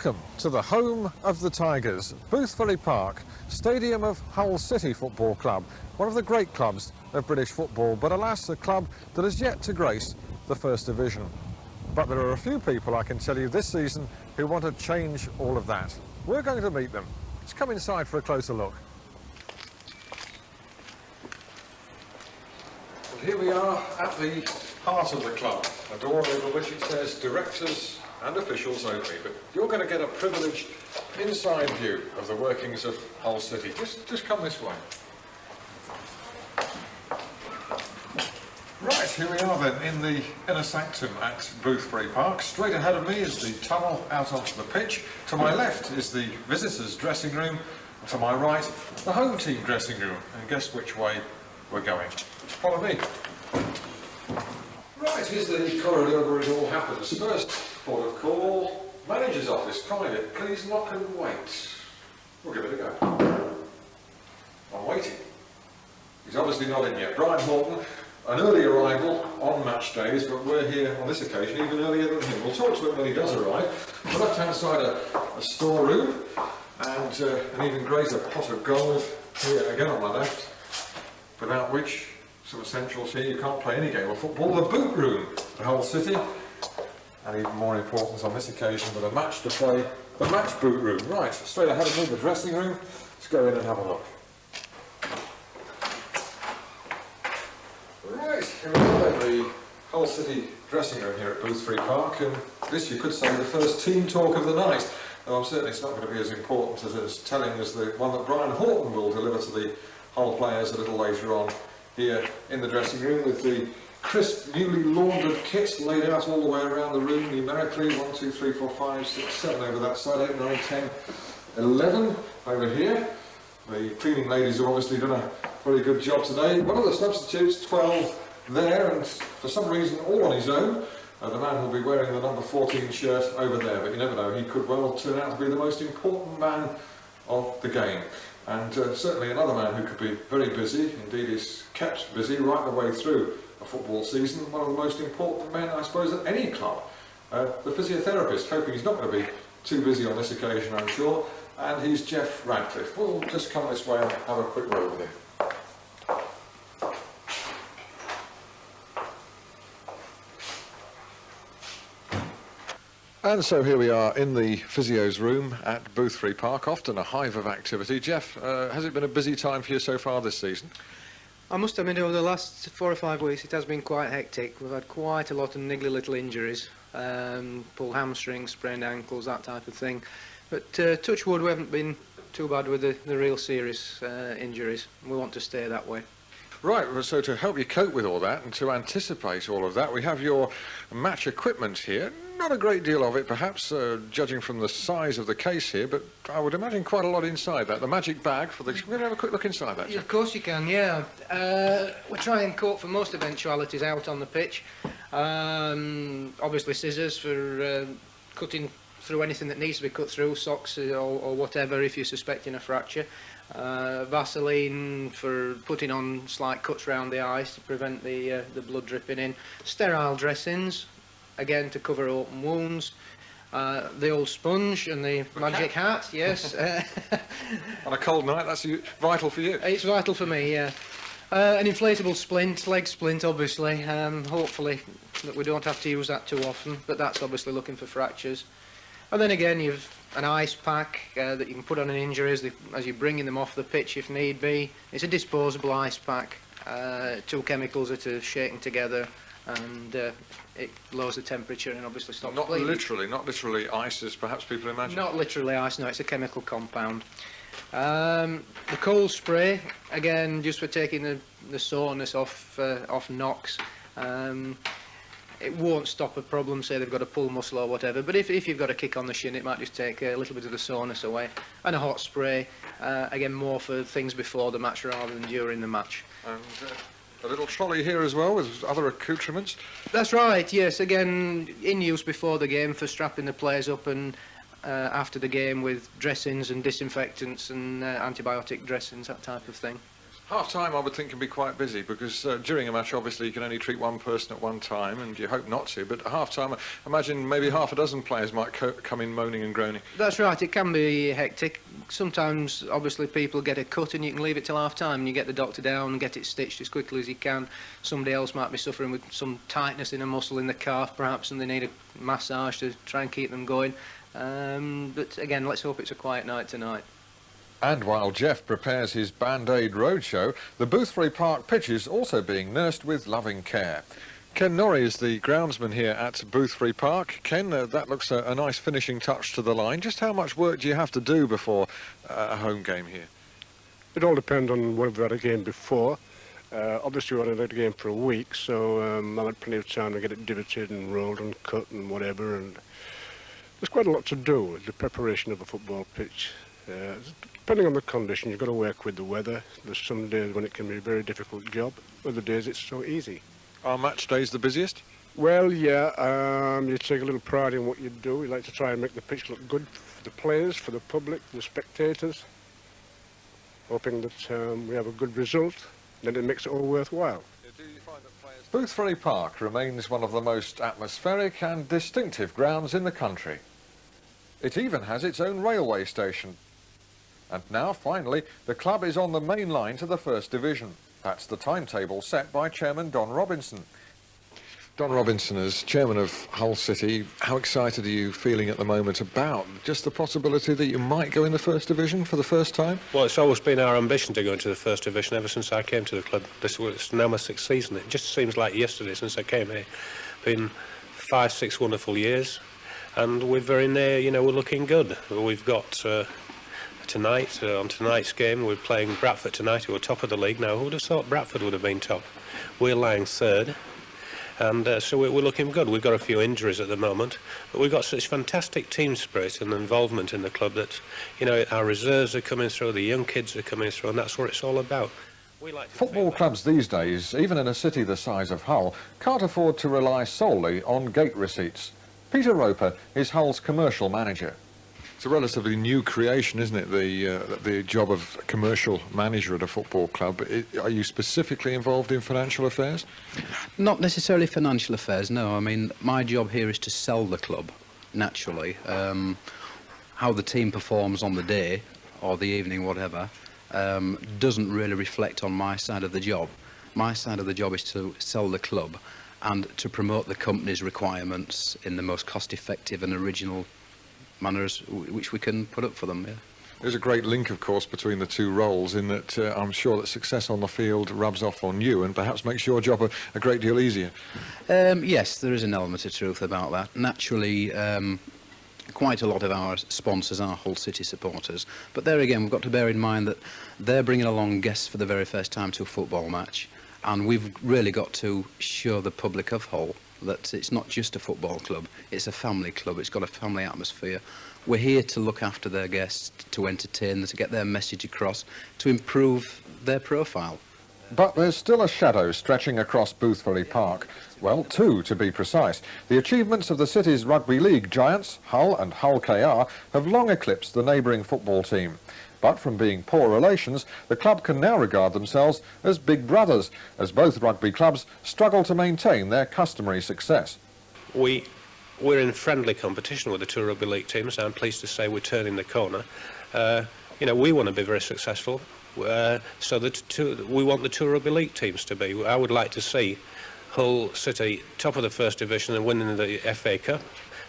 Welcome to the home of the Tigers, Boothbury Park, stadium of Hull City Football Club, one of the great clubs of British football, but alas, a club that has yet to grace the First Division. But there are a few people, I can tell you, this season who want to change all of that. We're going to meet them. Let's come inside for a closer look. Well, here we are at the heart of the club, a door over which it says directors and officials only, but you're going to get a privileged inside view of the workings of Hull City. Just come this way. Right, here we are then in the inner sanctum at Boothbury Park. Straight ahead of me is the tunnel out onto the pitch. To my left is the visitors' dressing room. To my right, the home team dressing room. And guess which way we're going. Follow me. Right, here's the corridor where it all happens. First port of call, manager's office, private. Please knock and wait. We'll give it a go. I'm waiting. He's obviously not in yet. Brian Horton, an early arrival on match days, but we're here on this occasion even earlier than him. We'll talk to him when he does arrive. On the left-hand side, a storeroom, and an even greater pot of gold here again on my left, without which some essentials here, you can't play any game of football. The boot room at Hull City, and even more important on this occasion, but a match to play, the match boot room. Right, straight ahead of me, the dressing room. Let's go in and have a look. Right, here we are, the Hull City dressing room here at Boothbury Park, and this, you could say, the first team talk of the night. Though certainly it's not going to be as important as telling as the one that Brian Horton will deliver to the Hull players a little later on here in the dressing room, with the crisp, newly laundered kits laid out all the way around the room numerically. 1, 2, 3, 4, 5, 6, 7 over that side, 8, 9, 10, 11 over here. The cleaning ladies have obviously done a very good job today. One of the substitutes, 12 there, and for some reason all on his own. The man will be wearing the number 14 shirt over there, but you never know, he could well turn out to be the most important man of the game. And certainly another man who could be very busy, indeed is kept busy right the way through a football season. One of the most important men, I suppose, at any club. The physiotherapist, hoping he's not going to be too busy on this occasion, I'm sure. And he's Jeff Radcliffe. We'll just come this way and have a quick word with him. And so here we are in the physio's room at Boothbury Park, often a hive of activity. Jeff, has it been a busy time for you so far this season? I must admit, over the last 4 or 5 weeks it has been quite hectic. We've had quite a lot of niggly little injuries, pulled hamstrings, sprained ankles, that type of thing. But touch wood, we haven't been too bad with the real serious injuries. We want to stay that way. Right, so to help you cope with all that and to anticipate all of that, we have your match equipment here. Not a great deal of it, perhaps, judging from the size of the case here, but I would imagine quite a lot inside that. The magic bag for the... Can we have a quick look inside that? Yeah, of course you can, yeah. We try and cope for most eventualities out on the pitch. Obviously scissors for cutting through anything that needs to be cut through, socks or whatever if you're suspecting a fracture. Vaseline for putting on slight cuts round the eyes to prevent the blood dripping in. Sterile dressings, again to cover open wounds. The old sponge and the magic hat, yes. On a cold night, that's vital for you. It's vital for me, yeah. An inflatable splint, leg splint obviously, hopefully that we don't have to use that too often, but that's obviously looking for fractures. And then again you've an ice pack that you can put on an injury as you're bringing them off the pitch if need be. It's a disposable ice pack, 2 chemicals that are shaken together, and it lowers the temperature and obviously stops bleeding. Not literally ice as perhaps people imagine. Not literally ice, no, it's a chemical compound. The cold spray, again just for taking the soreness off knocks. It won't stop a problem, say they've got a pull muscle or whatever, but if you've got a kick on the shin, it might just take a little bit of the soreness away. And a hot spray, again more for things before the match rather than during the match. And a little trolley here as well with other accoutrements. That's right, yes, again in use before the game for strapping the players up, and after the game with dressings and disinfectants and antibiotic dressings, that type of thing. Half-time, I would think, can be quite busy because during a match, obviously, you can only treat one person at one time, and you hope not to. But at half-time, imagine maybe half a dozen players might come in moaning and groaning. That's right, it can be hectic. Sometimes, obviously, people get a cut and you can leave it till half-time and you get the doctor down and get it stitched as quickly as you can. Somebody else might be suffering with some tightness in a muscle in the calf, perhaps, and they need a massage to try and keep them going. But again, let's hope it's a quiet night tonight. And while Jeff prepares his Band-Aid roadshow, the Boothbury Park pitch is also being nursed with loving care. Ken Norrie is the groundsman here at Boothbury Park. Ken, that looks a nice finishing touch to the line. Just how much work do you have to do before a home game here? It all depends on whether we've had a game before. Obviously we haven't had a game for a week, so I've had plenty of time to get it divoted and rolled and cut and whatever, and there's quite a lot to do with the preparation of a football pitch. Depending on the condition, you've got to work with the weather. There's some days when it can be a very difficult job, other days it's so easy. Are match days the busiest? Well, yeah, you take a little pride in what you do. You like to try and make the pitch look good for the players, for the public, the spectators, hoping that we have a good result, then it makes it all worthwhile. Boothbury Park remains one of the most atmospheric and distinctive grounds in the country. It even has its own railway station. And now, finally, the club is on the main line to the First Division. That's the timetable set by Chairman Don Robinson. Don Robinson, as Chairman of Hull City, how excited are you feeling at the moment about just the possibility that you might go in the First Division for the first time? Well, it's always been our ambition to go into the First Division ever since I came to the club. This was now my 6th season. It just seems like yesterday since I came here. Been 5, 6 wonderful years, and we're very near, you know, we're looking good. We've got tonight, on tonight's game, we're playing Bradford tonight, who are top of the league. Now, who would have thought Bradford would have been top? We're lying 3rd, and so we're looking good. We've got a few injuries at the moment, but we've got such fantastic team spirit and involvement in the club that, you know, our reserves are coming through, the young kids are coming through, and that's what it's all about. Football clubs these days, even in a city the size of Hull, can't afford to rely solely on gate receipts. Peter Roper is Hull's commercial manager. It's a relatively new creation, isn't it, the job of commercial manager at a football club. Are you specifically involved in financial affairs? Not necessarily financial affairs, no. I mean, my job here is to sell the club, naturally. How the team performs on the day, or the evening, whatever, doesn't really reflect on my side of the job. My side of the job is to sell the club and to promote the company's requirements in the most cost-effective and original manners which we can put up for them. Yeah. There's a great link, of course, between the two roles in that I'm sure that success on the field rubs off on you and perhaps makes your job a great deal easier. Yes, there is an element of truth about that. Naturally, quite a lot of our sponsors are Hull City supporters, but there again we've got to bear in mind that they're bringing along guests for the very first time to a football match, and we've really got to show the public of Hull that it's not just a football club, it's a family club, it's got a family atmosphere. We're here to look after their guests, to entertain them, to get their message across, to improve their profile. But there's still a shadow stretching across Boothbury Park. Well, 2 to be precise. The achievements of the city's rugby league giants, Hull and Hull KR, have long eclipsed the neighbouring football team. But from being poor relations, the club can now regard themselves as big brothers, as both rugby clubs struggle to maintain their customary success. We're in friendly competition with the 2 rugby league teams. I'm pleased to say we're turning the corner. You know, we want to be very successful, so we want the 2 rugby league teams to be. I would like to see Hull City top of the First Division and winning the FA Cup,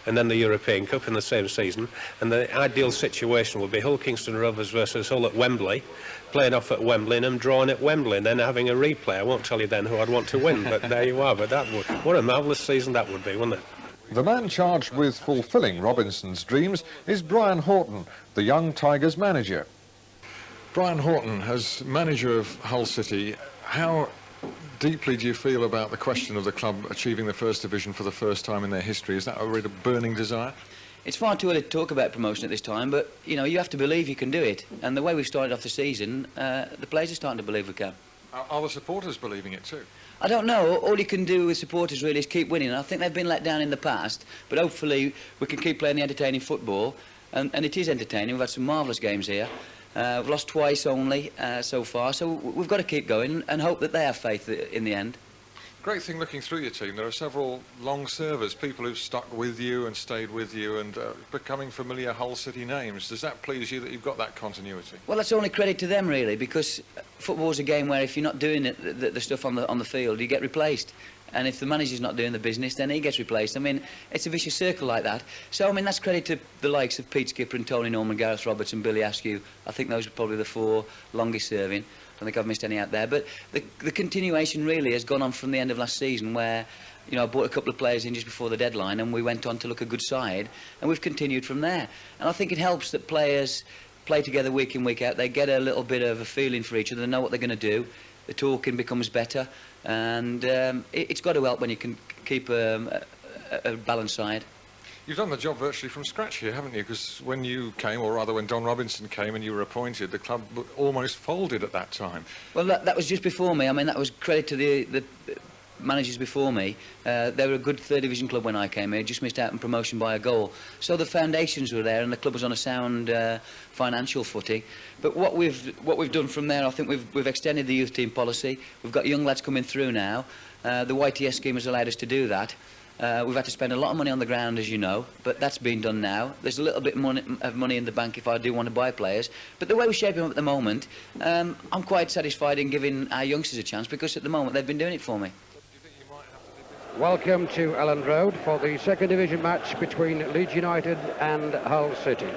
and then the European Cup in the same season. And the ideal situation would be Hull Kingston Rovers versus Hull at Wembley, playing off at Wembley and them drawing at Wembley, and then having a replay. I won't tell you then who I'd want to win, but there you are. But what a marvellous season that would be, wouldn't it? The man charged with fulfilling Robinson's dreams is Brain Horton, the young Tigers manager. Brain Horton, as manager of Hull City, how deeply do you feel about the question of the club achieving the First Division for the first time in their history? Is that a really burning desire? It's far too early to talk about promotion at this time, but you know, you have to believe you can do it. And the way we've started off the season, the players are starting to believe we can. Are the supporters believing it too? I don't know. All you can do with supporters really is keep winning. I think they've been let down in the past, but hopefully we can keep playing the entertaining football. And it is entertaining. We've had some marvellous games here. We've lost twice only so far, so we've got to keep going and hope that they have faith in the end. Great thing looking through your team, there are several long servers, people who've stuck with you and stayed with you and becoming familiar Hull City names. Does that please you that you've got that continuity? Well, that's only credit to them, really, because football's a game where if you're not doing the stuff on the field, you get replaced. And if the manager's not doing the business, then he gets replaced. I mean, it's a vicious circle like that. So, I mean, that's credit to the likes of Pete Skipper and Tony Norman, Gareth Roberts and Billy Askew. I think those are probably the 4 longest serving. I don't think I've missed any out there. But the continuation really has gone on from the end of last season where, you know, I brought a couple of players in just before the deadline and we went on to look a good side. And we've continued from there. And I think it helps that players play together week in, week out. They get a little bit of a feeling for each other. They know what they're going to do. The talking becomes better. And it's got to help when you can keep a balanced side. You've done the job virtually from scratch here, haven't you? Because when you came, or rather when Don Robinson came and you were appointed, the club almost folded at that time. Well, that was just before me. I mean, that was credit to the managers before me. They were a good third division club when I came here, just missed out on promotion by a goal. So the foundations were there and the club was on a sound financial footing. But what we've done from there, I think we've extended the youth team policy. We've got young lads coming through now. The YTS scheme has allowed us to do that. We've had to spend a lot of money on the ground, as you know, but that's been done now. There's a little bit of money in the bank if I do want to buy players. But the way we're shaping them up at the moment, I'm quite satisfied in giving our youngsters a chance because at the moment they've been doing it for me. Welcome to Elland Road for the second division match between Leeds United and Hull City.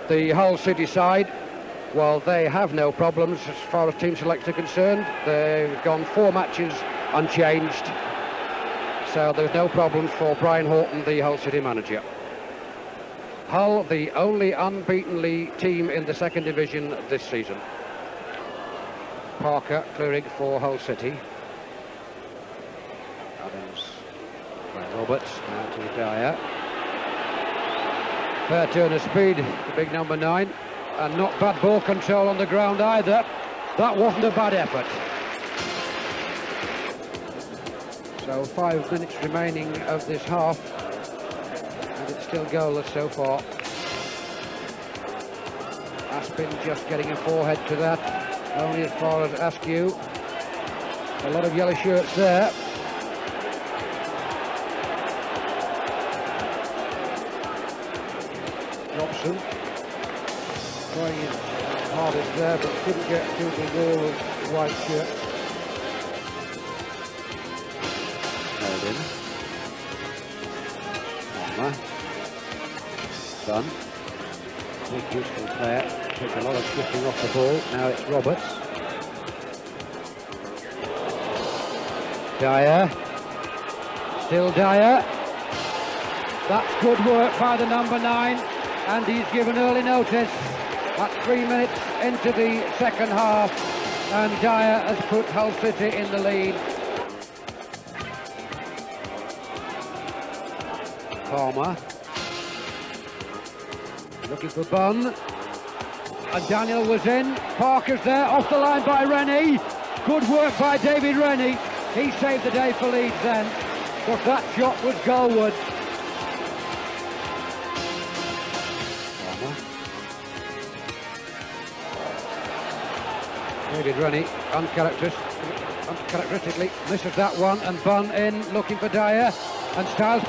The Hull City side, well, they have no problems as far as team selects are concerned. They've gone 4 matches unchanged. So there's no problems for Brian Horton, the Hull City manager. Hull, the only unbeaten league team in the second division this season. Parker clearing for Hull City. Adams, Brian Roberts, now to Dyer. Fair turn of speed, the big number 9. And not bad ball control on the ground either. That wasn't a bad effort. So 5 minutes remaining of this half, and it's still goalless so far. Aspin just getting a forehead to that, only as far as Askew. A lot of yellow shirts there. Robson trying his hardest there, but couldn't get through the wall of white shirts. In. Done. Big useful player. Took a lot of shifting off the ball. Now it's Roberts. Dyer. Still Dyer. That's good work by the number 9. And he's given early notice. At 3 minutes into the second half. And Dyer has put Hull City in the lead. Palmer looking for Bunn, and Daniel was in. Parker's there, off the line by Rennie. Good work by David Rennie. He saved the day for Leeds then, but that shot was goalward. Palmer. David Rennie uncharacteristically misses that one, and Bunn in looking for Dyer, and Styles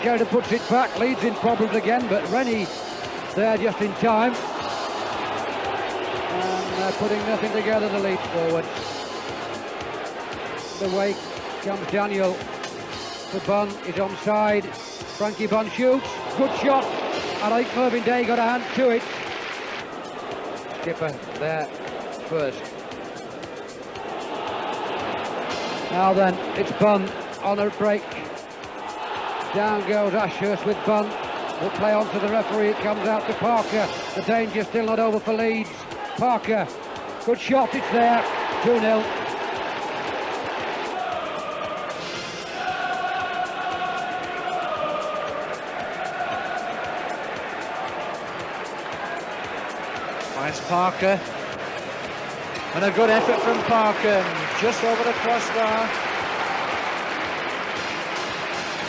Sheridan puts it back. Leeds in problems again, but Rennie there just in time. And they're putting nothing together, the Leeds forward. The way comes Daniel. The Bunn is onside. Frankie Bunn shoots. Good shot. And I think Mervyn Day got a hand to it. Skipper there first. Now then, it's Bunn on a break. Down goes Ashurst with Bunn. Will play on to the referee. It comes out to Parker. The danger still not over for Leeds. Parker. Good shot. It's there. 2-0. Finds Parker. And a good effort from Parker. Just over the crossbar.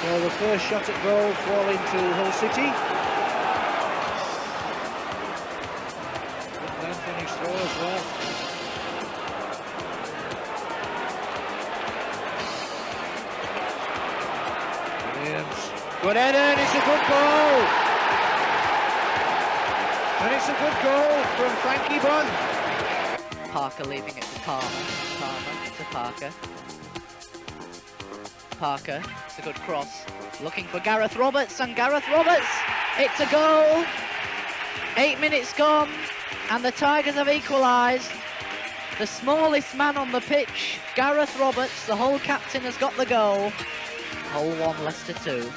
So the first shot at goal falling to Hull City. Good header, and it's a good goal. And it's a good goal from Frankie Bunn. Parker leaving it to Palmer. Palmer to Parker. Parker, it's a good cross. Looking for Gareth Roberts, and Gareth Roberts, it's a goal. 8 minutes gone, and the Tigers have equalised. The smallest man on the pitch, Gareth Roberts, the Hull captain, has got the goal. Hull 1, Leicester 2.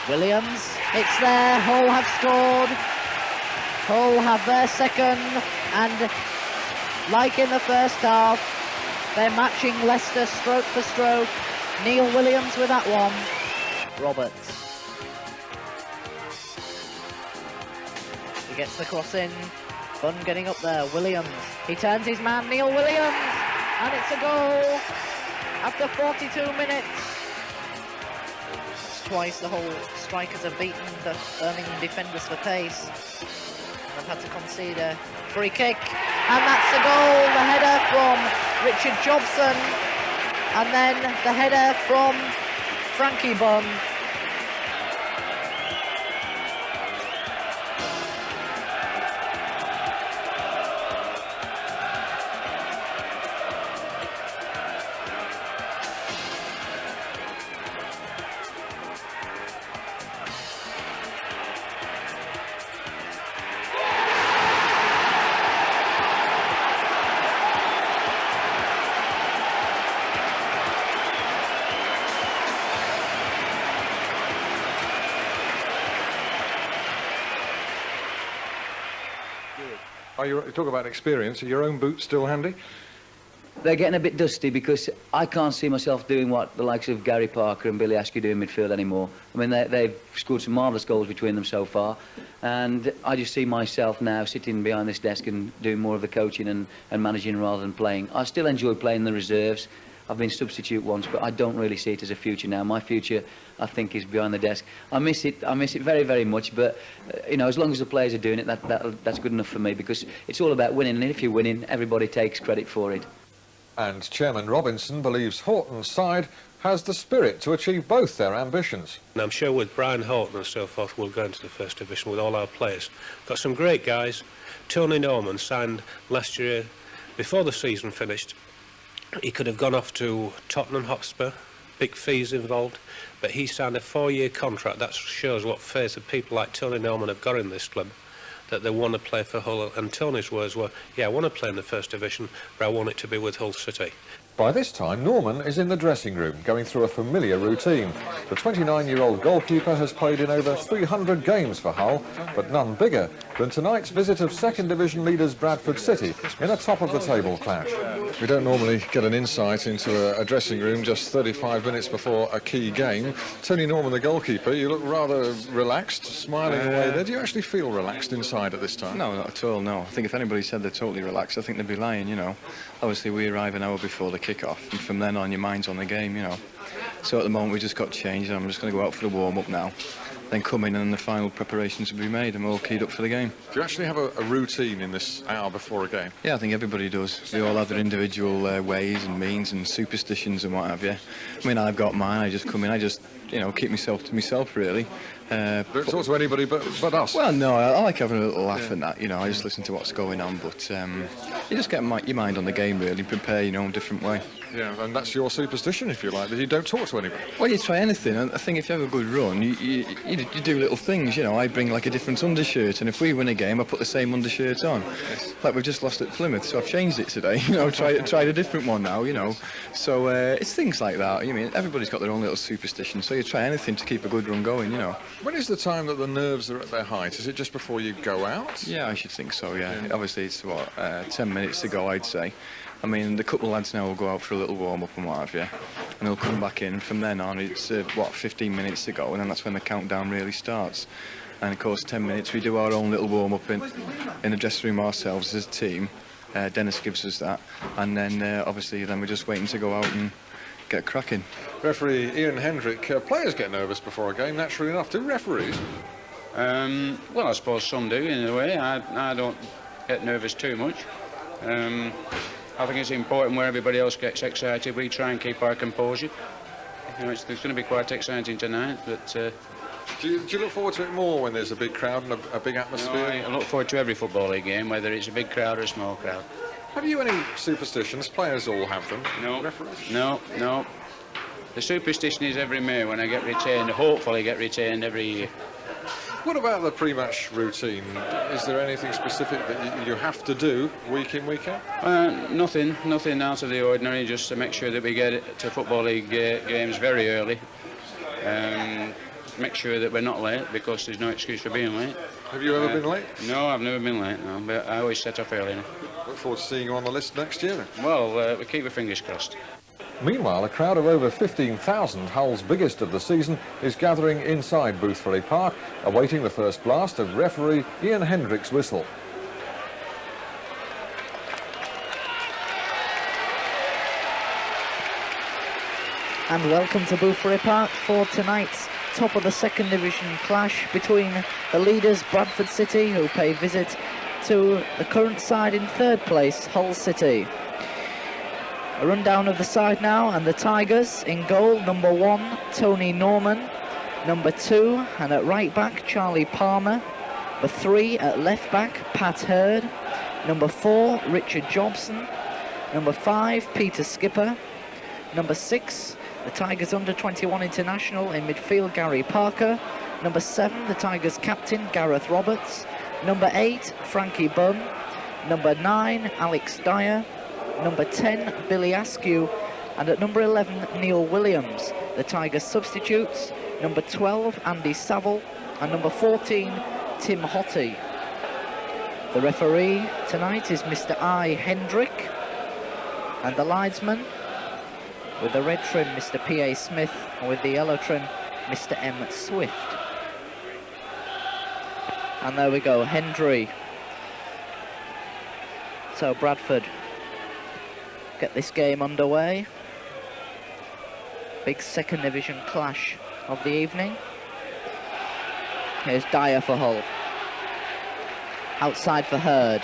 Williams, it's there, Hull have scored. Hull have their second, and like in the first half, they're matching Leicester stroke for stroke. Neil Williams with that one. Roberts. He gets the cross in. Bunn getting up there. Williams. He turns his man, Neil Williams. And it's a goal after 42 minutes. That's twice the Hull strikers have beaten the Birmingham defenders for pace. They've had to concede a free kick. And that's the goal. The header from Richard Jobson. And then the header from Frankie Bunn. You talk about experience. Are your own boots still handy? They're getting a bit dusty because I can't see myself doing what the likes of Gary Parker and Billy Askew do in midfield anymore. I mean, they've scored some marvellous goals between them so far, and I just see myself now sitting behind this desk and doing more of the coaching and managing rather than playing. I still enjoy playing the reserves. I've been substitute once, but I don't really see it as a future now. My future, I think, is behind the desk. I miss it very, very much, but you know, as long as the players are doing it, that's good enough for me, because it's all about winning, and if you're winning, everybody takes credit for it. And Chairman Robinson believes Horton's side has the spirit to achieve both their ambitions. And I'm sure with Brian Horton and so forth, we'll go into the first division with all our players. Got some great guys. Tony Norman signed last year, before the season finished. He could have gone off to Tottenham Hotspur, big fees involved, but he signed a 4-year contract. That shows what faith that people like Tony Norman have got in this club, that they want to play for Hull. And Tony's words were, yeah, I want to play in the first division, but I want it to be with Hull City. By this time, Norman is in the dressing room, going through a familiar routine. The 29-year-old goalkeeper has played in over 300 games for Hull, but none bigger than tonight's visit of second division leaders Bradford City in a top-of-the-table clash. We don't normally get an insight into a dressing room just 35 minutes before a key game. Tony Norman, the goalkeeper, you look rather relaxed, smiling away there. Do you actually feel relaxed inside at this time? No, not at all, no. I think if anybody said they're totally relaxed, I think they'd be lying, you know. Obviously, we arrive an hour before the kick-off, and from then on, your mind's on the game, you know. So at the moment, we just got changed, and I'm just going to go out for the warm-up now. Then come in, and the final preparations will be made, and we're all keyed up for the game. Do you actually have a routine in this hour before a game? Yeah, I think everybody does. They all have their individual ways and means and superstitions and what have you. I mean, I've got mine. I just come in, I just, you know, keep myself to myself, really. Don't talk to anybody but us. Well, no, I like having a little laugh and that, you know. I just listen to what's going on, but you just get your mind on the game, really, prepare, you know, in a different way. Yeah, and that's your superstition, if you like, that you don't talk to anybody. Well, you try anything, and I think if you have a good run, you do little things, you know. I bring like a different undershirt, and if we win a game, I put the same undershirt on. Yes. Like we've just lost at Plymouth, so I've changed it today, you know, tried a different one now, you know. So it's things like that. I mean, everybody's got their own little superstition, so you try anything to keep a good run going, you know. When is the time that the nerves are at their height? Is it just before you go out? Yeah, I should think so, yeah. Obviously, it's, 10 minutes to go, I'd say. I mean, the couple of lads now will go out for a little warm-up and what have you, and they'll come back in. From then on, it's, 15 minutes to go, and then that's when the countdown really starts. And, of course, 10 minutes, we do our own little warm-up in the dressing room ourselves as a team. Dennis gives us that. And then, obviously, then we're just waiting to go out and get cracking. Referee Ian Hendrick, players get nervous before a game, naturally enough. Do referees? Well, I suppose some do, in a way. I don't get nervous too much. I think it's important where everybody else gets excited, we try and keep our composure. You know, it's going to be quite exciting tonight, but... Do you look forward to it more when there's a big crowd and a big atmosphere? No, I look forward to every Football League game, whether it's a big crowd or a small crowd. Have you any superstitions? Players all have them. No. Referees? No. The superstition is every May when I get retained, hopefully get retained every year. What about the pre-match routine? Is there anything specific that you have to do week in, week out? Nothing out of the ordinary, just to make sure that we get to Football League games very early. Make sure that we're not late, because there's no excuse for being late. Have you ever been late? No, I've never been late, no, but I always set off early. Look forward to seeing you on the list next year. Well, we keep our fingers crossed. Meanwhile, a crowd of over 15,000, Hull's biggest of the season, is gathering inside Boothferry Park, awaiting the first blast of referee Ian Hendrick's whistle. And welcome to Boothferry Park for tonight's top of the second division clash between the leaders Bradford City, who pay visit to the current side in third place, Hull City. A rundown of the side now, and the Tigers in goal, number 1 Tony Norman, number 2 and at right back Charlie Palmer, number 3 at left back Pat Hurd, number 4 Richard Jobson, number 5 Peter Skipper, number 6 the Tigers under-21 international in midfield Gary Parker, number 7 the Tigers captain Gareth Roberts, number 8 Frankie Bunn, number 9 Alex Dyer, number 10 Billy Askew, and at number 11 Neil Williams. The Tigers substitutes, number 12 Andy Saville and number 14 Tim Hottie. The referee tonight is Mr. I. Hendrick, and the linesman with the red trim Mr. P.A. Smith, and with the yellow trim Mr. M. Swift. And there we go, Hendry. So Bradford get this game underway. Big second division clash of the evening. Here's Dyer for Hull. Outside for Hurd.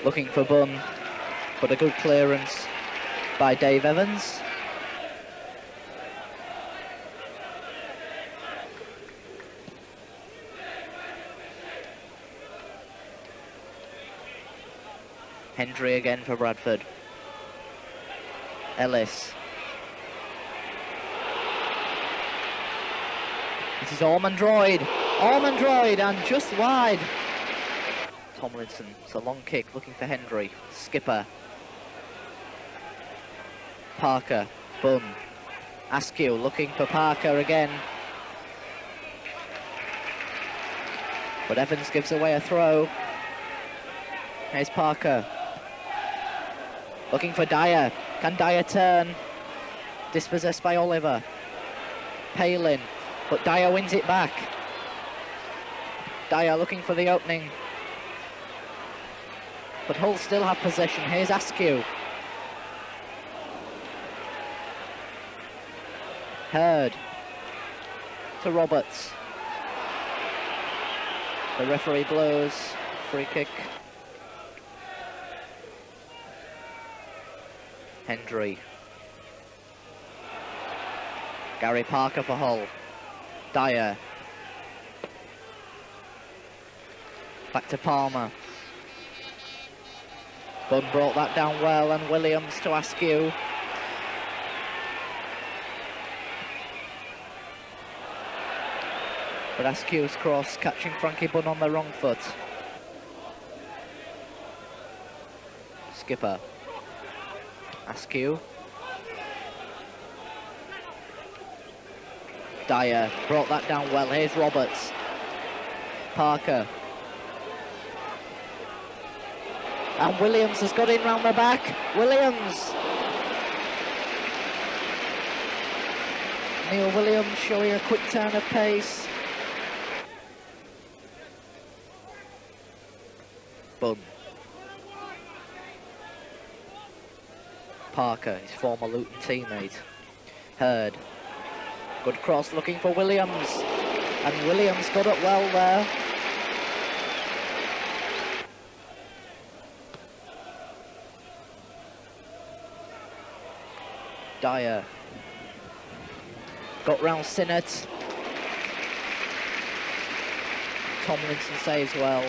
Looking for Bunn, but a good clearance by Dave Evans. Hendry again for Bradford. Ellis. This is Ormondroyd, and just wide. Tomlinson, it's a long kick, looking for Hendry. Skipper. Parker, Bunn. Askew looking for Parker again. But Evans gives away a throw. Here's Parker. Looking for Dyer. Can Dyer turn? Dispossessed by Oliver. Palin. But Dyer wins it back. Dyer looking for the opening. But Hull still have possession. Here's Askew. Hurd to Roberts. The referee blows. Free kick. Hendry. Gary Parker for Hull. Dyer. Back to Palmer. Bunn brought that down well, and Williams to Askew. But Askew's cross catching Frankie Bunn on the wrong foot. Skipper. Askew. Dyer brought that down well. Here's Roberts. Parker. And Williams has got in round the back. Williams. Neil Williams showing a quick turn of pace. Bunn. Parker, his former Luton teammate. Hurd. Good cross looking for Williams. And Williams got it well there. Dyer. Got round Sinnott. Tomlinson saves well.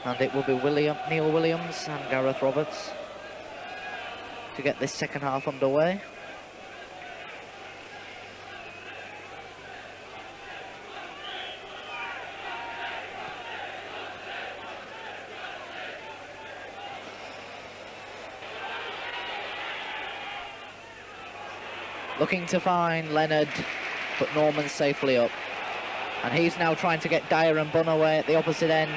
And it will be Neil Williams and Gareth Roberts to get this second half underway. Looking to find Leonard, but Norman's safely up. And he's now trying to get Dyer and Bunn away at the opposite end.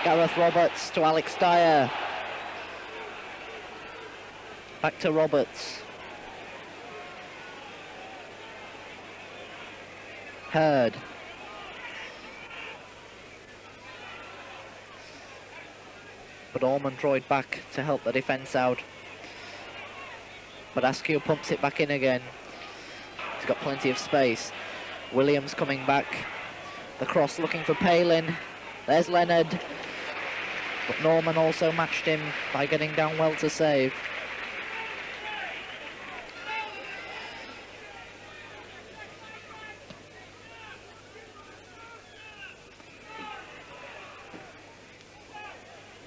Gareth Roberts to Alex Dyer. Back to Roberts. Hurd. But Ormondroyd back to help the defence out. But Askew pumps it back in again. He's got plenty of space. Williams coming back. The cross looking for Palin. There's Leonard. But Norman also matched him by getting down well to save.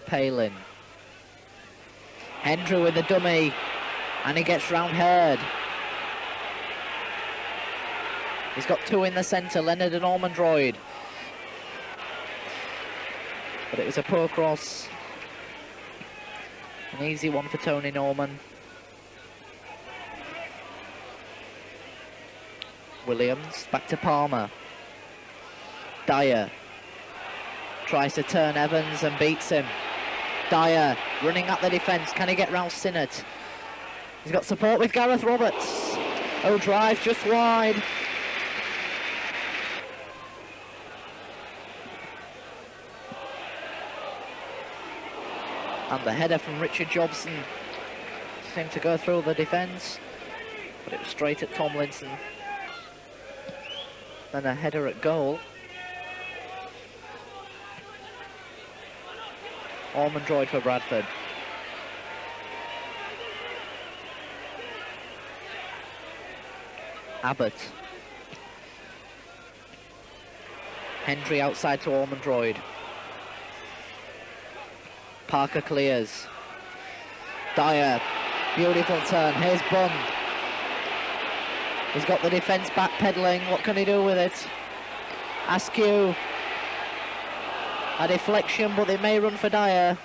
Palin. Hendry with the dummy, and he gets round Hurd. He's got two in the centre, Leonard and Ormondroyd. But it was a poor cross. An easy one for Tony Norman. Williams, back to Palmer. Dyer tries to turn Evans and beats him. Dyer running up the defence. Can he get round Sinnott? He's got support with Gareth Roberts. Oh, drive just wide. And the header from Richard Jobson seemed to go through the defence, but it was straight at Tomlinson. Then a header at goal. Ormondroyd for Bradford. Abbott. Hendry outside to Ormondroyd. Parker clears. Dyer, beautiful turn. Here's Bunn. He's got the defence backpedaling. What can he do with it? Askew. A deflection, but they may run for Dyer.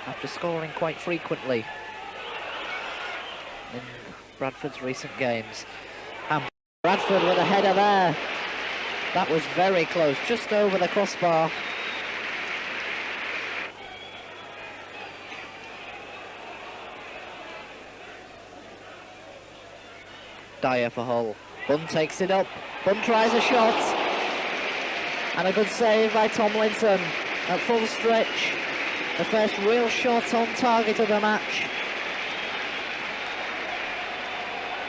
After scoring quite frequently in Bradford's recent games. And Bradford with a header there. That was very close, just over the crossbar. Dyer for Hull. Bunn takes it up. Bunn tries a shot. And a good save by Tomlinson at full stretch. The first real shot on target of the match.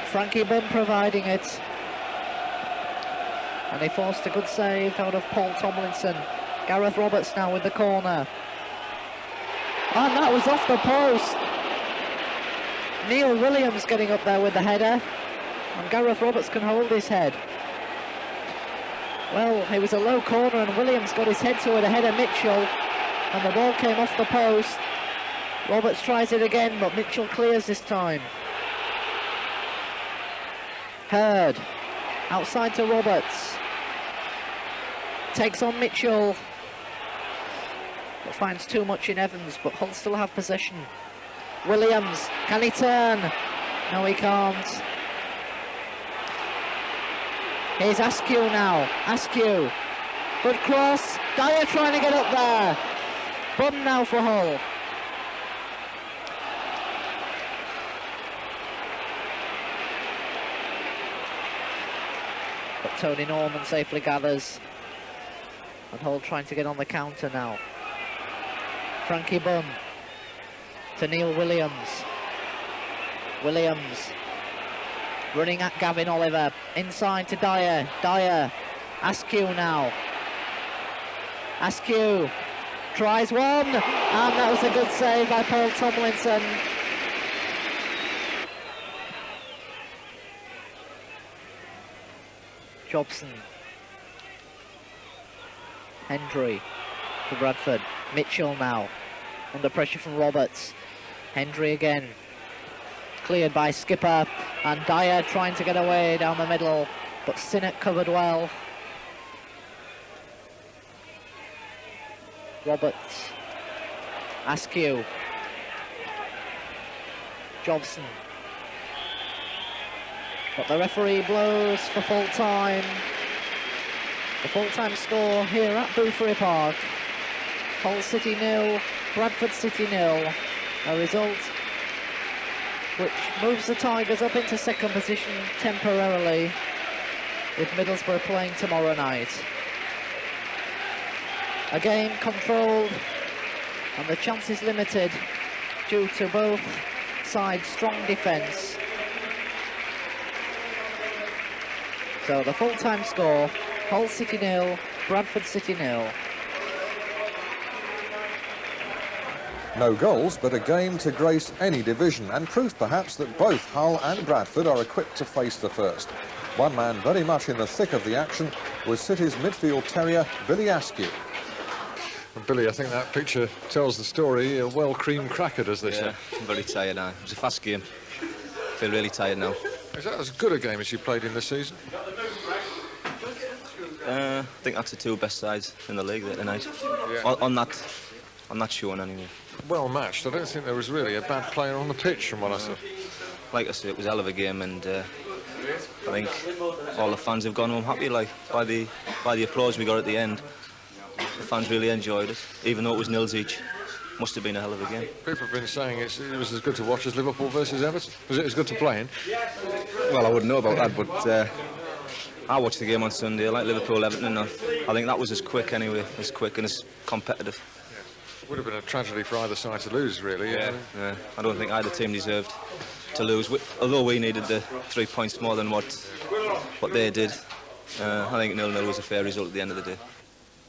Frankie Bunn providing it. And he forced a good save out of Paul Tomlinson. Gareth Roberts now with the corner. And that was off the post. Neil Williams getting up there with the header. And Gareth Roberts can hold his head. Well, it was a low corner and Williams got his head to it ahead of Mitchell. And the ball came off the post. Roberts tries it again, but Mitchell clears this time. Hurd. Outside to Roberts. Takes on Mitchell. But finds too much in Evans, but Hull still have possession. Williams, can he turn? No, he can't. Here's Askew now. Askew. Good cross. Dyer trying to get up there. Bunn now for Hull. But Tony Norman safely gathers. And Hull trying to get on the counter now. Frankie Bunn to Neil Williams. Williams running at Gavin Oliver, inside to Dyer. Dyer, Askew now. Askew tries one, and that was a good save by Paul Tomlinson. Jobson. Hendry for Bradford. Mitchell now, under pressure from Roberts. Hendry again. Cleared by Skipper, and Dyer trying to get away down the middle, but Sinnott covered well. Roberts. Askew. Jobson. But the referee blows for full time. The full-time score here at Boothbury Park. Hull City 0, Bradford City 0. A result which moves the Tigers up into second position temporarily, with Middlesbrough playing tomorrow night. A game controlled and the chances limited due to both sides' strong defence. So the full-time score, Hull City 0, Bradford City 0. No goals, but a game to grace any division, and proof perhaps that both Hull and Bradford are equipped to face the first. One man very much in the thick of the action was City's midfield terrier, Billy Askew. And Billy, I think that picture tells the story, a well-creamed crackered, as they say. I'm very tired now. It was a fast game. I feel really tired now. Is that as good a game as you played in this season? I think that's the two best sides in the league tonight. Yeah. On that showing anyway. Well matched. I don't think there was really a bad player on the pitch from what I saw. Like I said, it was a hell of a game, and I think all the fans have gone home happy, like by the applause we got at the end. The fans really enjoyed it, even though it was nils each. Must have been a hell of a game. People have been saying it was as good to watch as Liverpool versus Everton. Was it as good to play in? Well, I wouldn't know about that, but I watched the game on Sunday, like Liverpool-Everton, and I think that was as quick anyway, as quick and as competitive. It would have been a tragedy for either side to lose, really. Yeah. I don't think either team deserved to lose, although we needed the 3 points more than what they did. I think 0-0 was a fair result at the end of the day.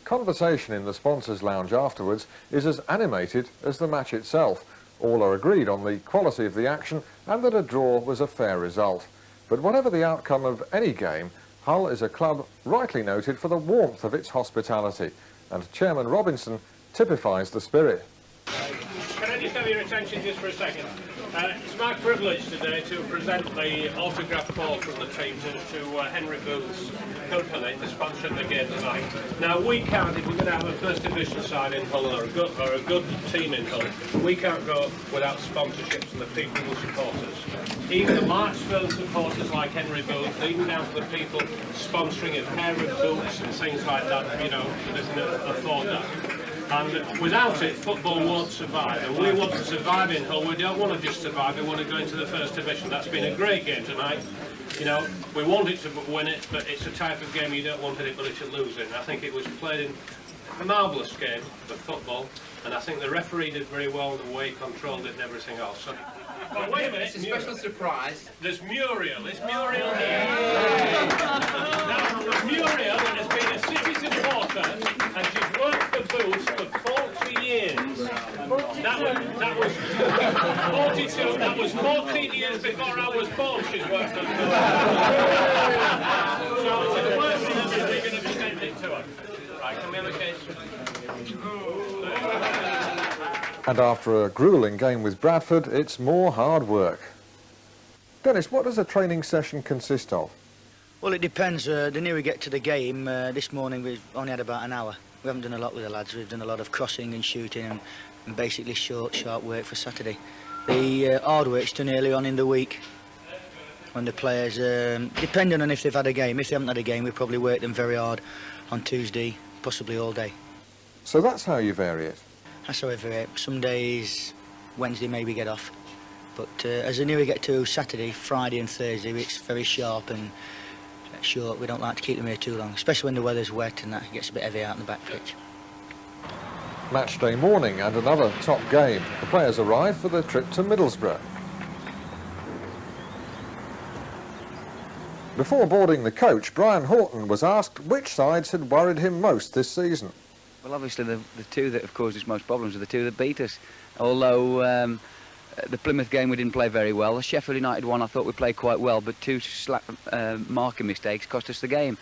Conversation in the sponsors' lounge afterwards is as animated as the match itself. All are agreed on the quality of the action and that a draw was a fair result. But whatever the outcome of any game, Hull is a club rightly noted for the warmth of its hospitality, and Chairman Robinson typifies the spirit. Can I just have your attention just for a second? It's my privilege today to present the autograph ball from the team to Henry Booth's company to sponsor the game tonight. Now we can't, if we're going to have a first division side in Hull or a good team in Hull, we can't go without sponsorships and the people who support us. Even the Marksville supporters like Henry Booth, even down to the people sponsoring a pair of boots and things like that, you know, that can afford that. And without it, football won't survive. And we want to survive in Hull. We don't want to just survive, we want to go into the first division. That's been a great game tonight. You know, we want it to win it, but it's a type of game you don't want anybody to lose in. I think it was played in a marvellous game of football, and I think the referee did very well the way he controlled it and everything else. So, oh, wait a minute, it's a special surprise. There's Muriel. Is Muriel here? Now, Muriel has been a City supporter, and she's worked for Boots for 40 years. That was 42. That was 14 years before I was born. She's worked for Boots. So it's a work that we're going to extend it to her. Right, can we have a case? And after a gruelling game with Bradford, it's more hard work. Dennis, what does a training session consist of? Well, it depends. The nearer we get to the game, this morning we've only had about an hour. We haven't done a lot with the lads. We've done a lot of crossing and shooting and basically short, sharp work for Saturday. The hard work's done early on in the week when the players, depending on if they've had a game. If they haven't had a game, we probably work them very hard on Tuesday, possibly all day. So that's how you vary it? That's how we vary it. Some days, Wednesday maybe get off. But as the nearer we get to Saturday, Friday and Thursday, it's very sharp and short. We don't like to keep them here too long, especially when the weather's wet and that gets a bit heavy out in the back pitch. Match day morning and another top game. The players arrive for the trip to Middlesbrough. Before boarding the coach, Brian Horton was asked which sides had worried him most this season. Well, obviously the two that have caused us most problems are the two that beat us. Although the Plymouth game we didn't play very well. The Sheffield United one I thought we played quite well, but two marking mistakes cost us the game.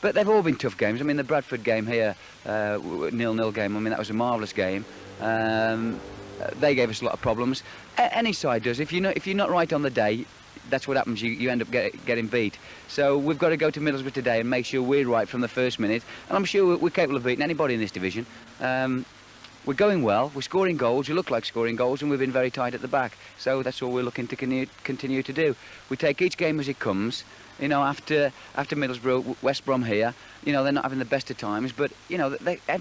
But they've all been tough games. I mean, the Bradford game here, 0-0 game, I mean, that was a marvellous game. They gave us a lot of problems. Any side does. If you're not right on the day, that's what happens. You end up getting beat. So we've got to go to Middlesbrough today and make sure we're right from the first minute. And I'm sure we're capable of beating anybody in this division. We're going well. We're scoring goals. We look like scoring goals, and we've been very tight at the back. So that's all we're looking to continue to do. We take each game as it comes. You know, after Middlesbrough, West Brom here, you know, they're not having the best of times, but, you know,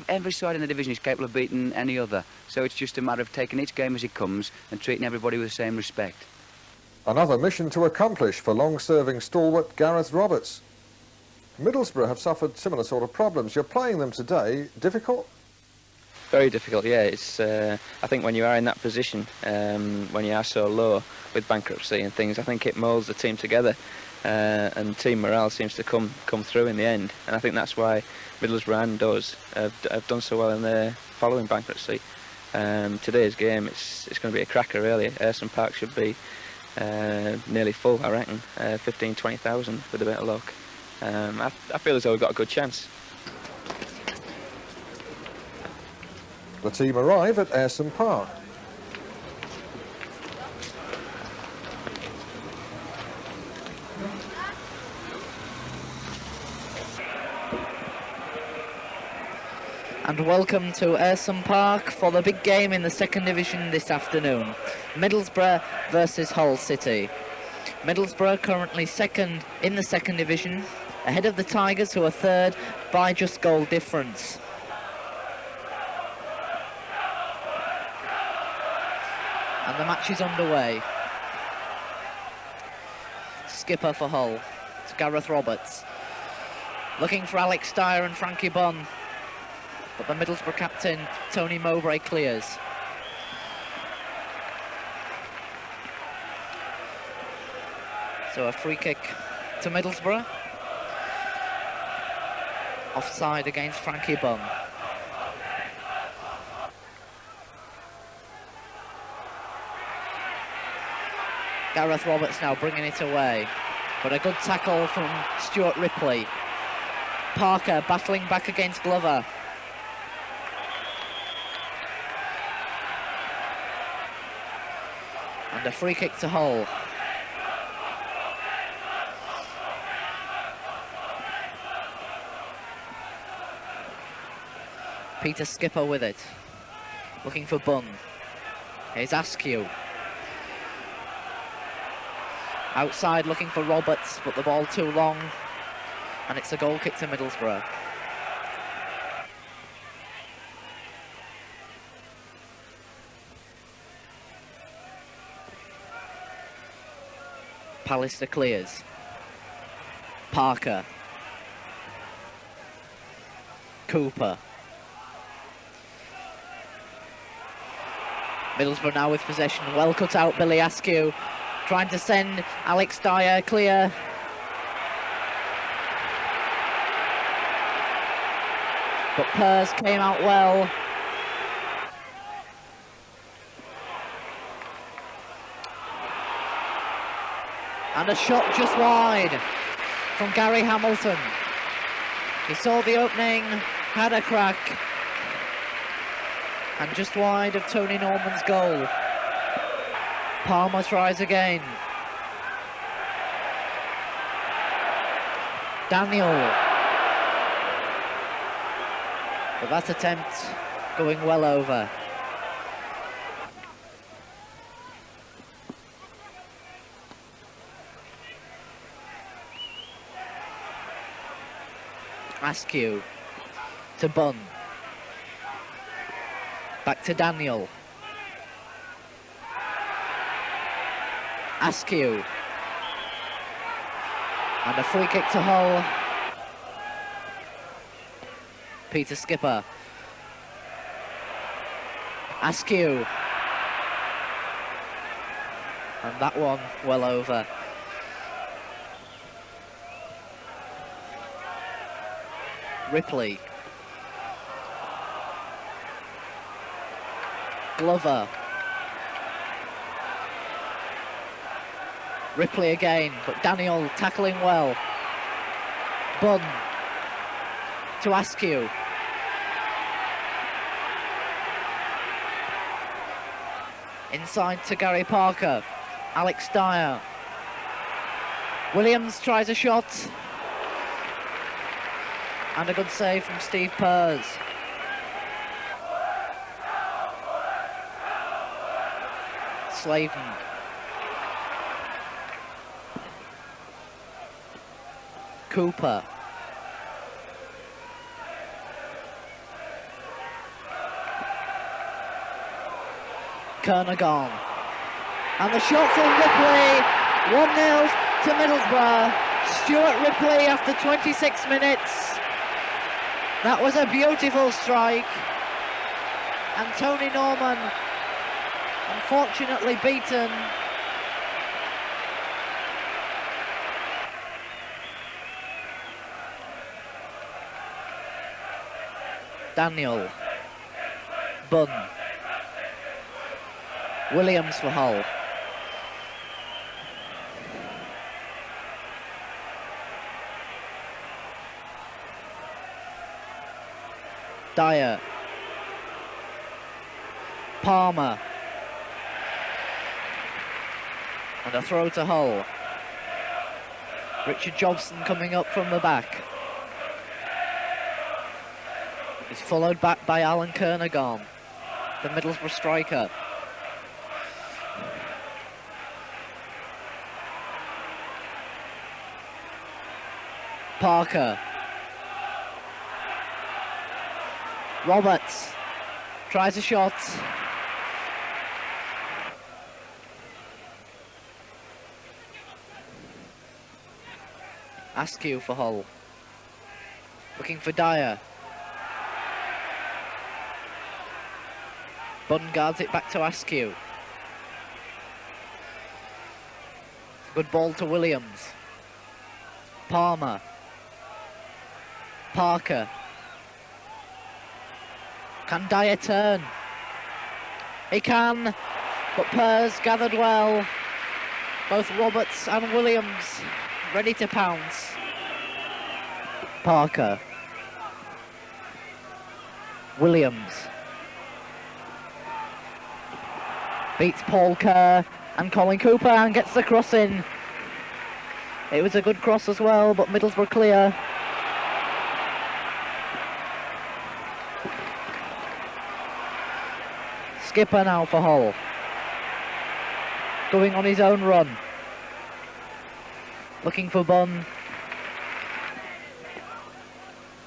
every side in the division is capable of beating any other. So it's just a matter of taking each game as it comes and treating everybody with the same respect. Another mission to accomplish for long-serving stalwart Gareth Roberts. Middlesbrough have suffered similar sort of problems. You're playing them today. Difficult? Very difficult, yeah. It's I think when you are in that position, when you are so low with bankruptcy and things, I think it moulds the team together. And team morale seems to come through in the end, and I think that's why Middlesbrough and us have done so well in their following bankruptcy. Today's game, it's going to be a cracker really. Ayresome Park should be nearly full, I reckon, 15,000-20,000 with a bit of luck. I feel as though we've got a good chance. The team arrive at Ayresome Park. And welcome to Ayresome Park for the big game in the second division this afternoon. Middlesbrough versus Hull City. Middlesbrough currently second in the second division, ahead of the Tigers, who are third by just goal difference. And the match is underway. Skipper for Hull, it's Gareth Roberts. Looking for Alex Dyer and Frankie Bunn. But the Middlesbrough captain, Tony Mowbray, clears. So a free kick to Middlesbrough. Offside against Frankie Bunn. Gareth Roberts now bringing it away. But a good tackle from Stuart Ripley. Parker battling back against Glover. And a free kick to Hull. Peter Skipper with it. Looking for Bunn. Here's Askew. Outside looking for Roberts, but the ball too long. And it's a goal kick to Middlesbrough. Pallister clears. Parker. Cooper. Middlesbrough now with possession. Well cut out, Billy Askew. Trying to send Alex Dyer clear. But Pers came out well. And a shot just wide from Gary Hamilton. He saw the opening, had a crack, and just wide of Tony Norman's goal. Palmer tries again. Daniel. But that attempt going well over. Askew to Bunn. Back to Daniel. Askew. And a free kick to Hull. Peter Skipper. Askew. And that one well over. Ripley. Glover. Ripley again, but Daniel tackling well. Bunn to Askew. Inside to Gary Parker. Alex Dyer. Williams tries a shot. And a good save from Steve Pers. Slaven. Cooper. Kernagon. And the shot from Ripley. 1-0 to Middlesbrough. Stuart Ripley after 26 minutes. That was a beautiful strike. And Tony Norman, unfortunately beaten. Daniel. Bunn. Williams for Hull. Dyer. Palmer. And a throw to Hull. Richard Jobson coming up from the back. He's followed back by Alan Kernagon, the Middlesbrough striker. Parker. Roberts tries a shot. Askew for Hull. Looking for Dyer. Bunn guards it back to Askew. Good ball to Williams. Palmer. Parker. Can Dyer turn? He can, but Pers gathered well. Both Roberts and Williams ready to pounce. Parker. Williams. Beats Paul Kerr and Colin Cooper and gets the cross in. It was a good cross as well, but Middlesbrough clear. Skipper now for Hull. Going on his own run. Looking for Bunn.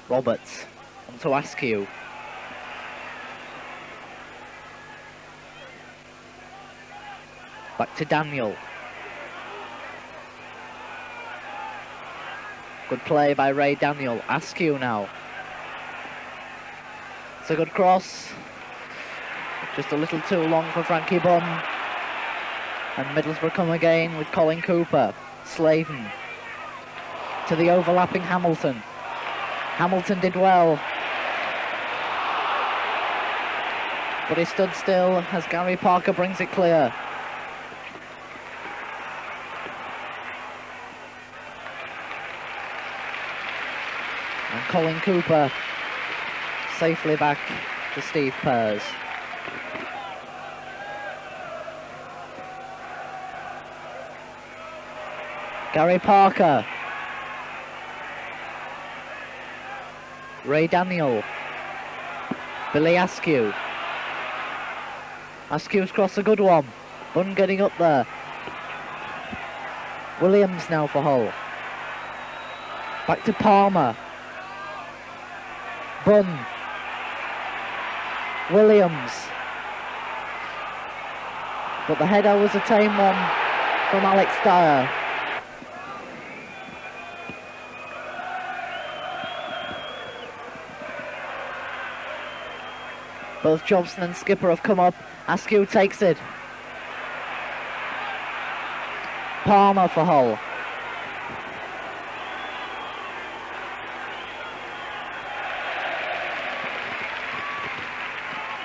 Roberts onto Askew. Back to Daniel. Good play by Ray Daniel. Askew now. It's a good cross. Just a little too long for Frankie Bunn. And Middlesbrough come again with Colin Cooper. Slaven. To the overlapping Hamilton. Hamilton did well. But he stood still as Gary Parker brings it clear. And Colin Cooper safely back to Steve Pers. Gary Parker. Ray Daniel. Billy Askew. Askew's cross, a good one. Bunn getting up there. Williams now for Hull. Back to Palmer. Bunn. Williams. But the header was a tame one from Alex Dyer. Both Jobson and Skipper have come up. Askew takes it. Palmer for Hull.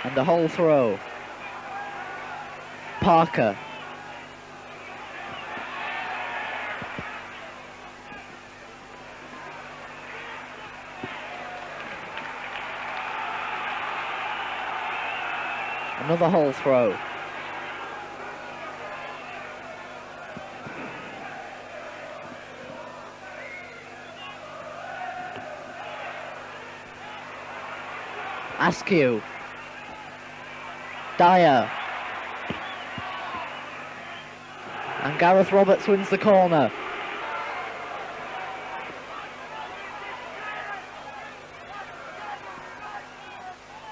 And the whole throw. Parker. Another whole throw. Askew. Dyer. And Gareth Roberts wins the corner.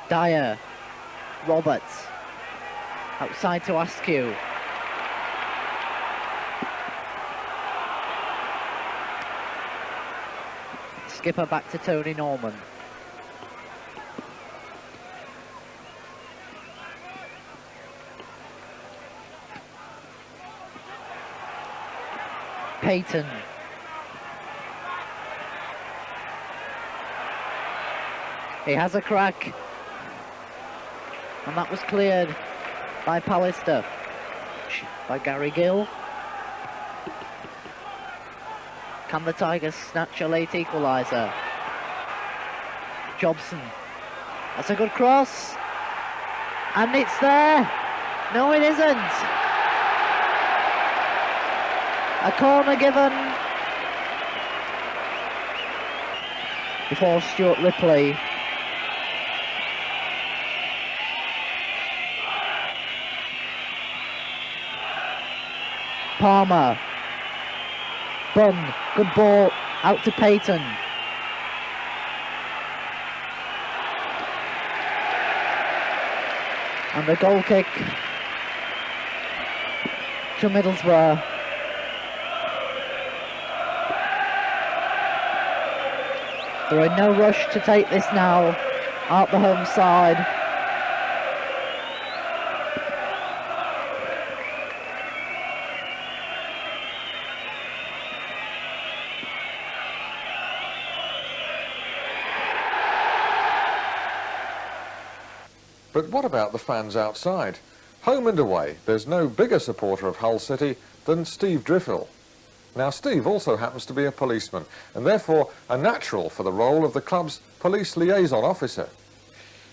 Dyer. Roberts. Outside to Askew. Skipper back to Tony Norman. Payton. He has a crack. And that was cleared by Pallister. By Gary Gill. Can the Tigers snatch a late equaliser? Jobson. That's a good cross. And it's there. No, it isn't. A corner given before Stuart Ripley. Palmer. Bunn. Good ball out to Payton. And a goal kick to Middlesbrough. They're in no rush to take this now, out the home side. But what about the fans outside? Home and away, there's no bigger supporter of Hull City than Steve Driffill. Now, Steve also happens to be a policeman, and therefore a natural for the role of the club's police liaison officer.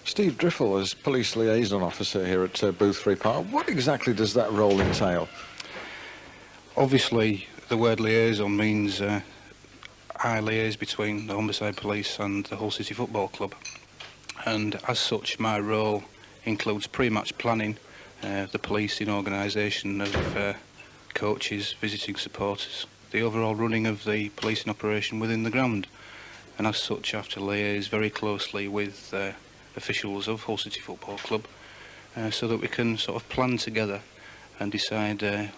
Steve Driffill is police liaison officer here at Boothbury Park. What exactly does that role entail? Obviously, the word liaison means I liaise between the Humberside Police and the Hull City Football Club. And as such, my role includes pre-match planning, the policing organisation of coaches, visiting supporters, the overall running of the policing operation within the ground. And as such, I have to liaise very closely with officials of Hull City Football Club so that we can sort of plan together and decide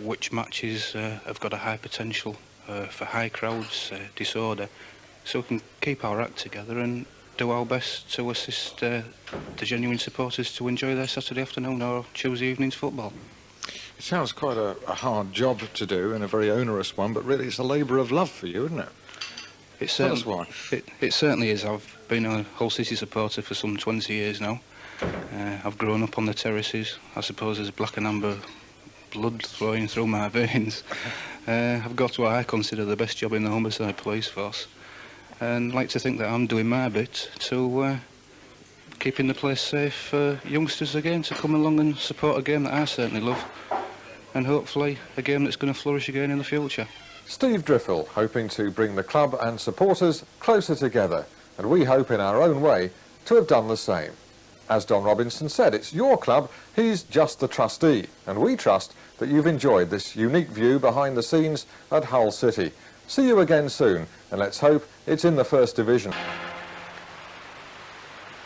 which matches have got a high potential for high crowds, disorder, so we can keep our act together and do our best to assist the genuine supporters to enjoy their Saturday afternoon or Tuesday evening's football. It sounds quite a hard job to do and a very onerous one, but really it's a labour of love for you, isn't it? It certainly is. I've been a Hull City supporter for some 20 years now. I've grown up on the terraces. I suppose there's black and amber blood flowing through my veins. I've got what I consider the best job in the Humberside Police Force, and like to think that I'm doing my bit to keeping the place safe for youngsters again to come along and support a game that I certainly love, and hopefully a game that's going to flourish again in the future. Steve Driffill hoping to bring the club and supporters closer together, and we hope in our own way to have done the same. As Don Robinson said, it's your club, he's just the trustee, and we trust that you've enjoyed this unique view behind the scenes at Hull City. See you again soon, and let's hope it's in the First Division.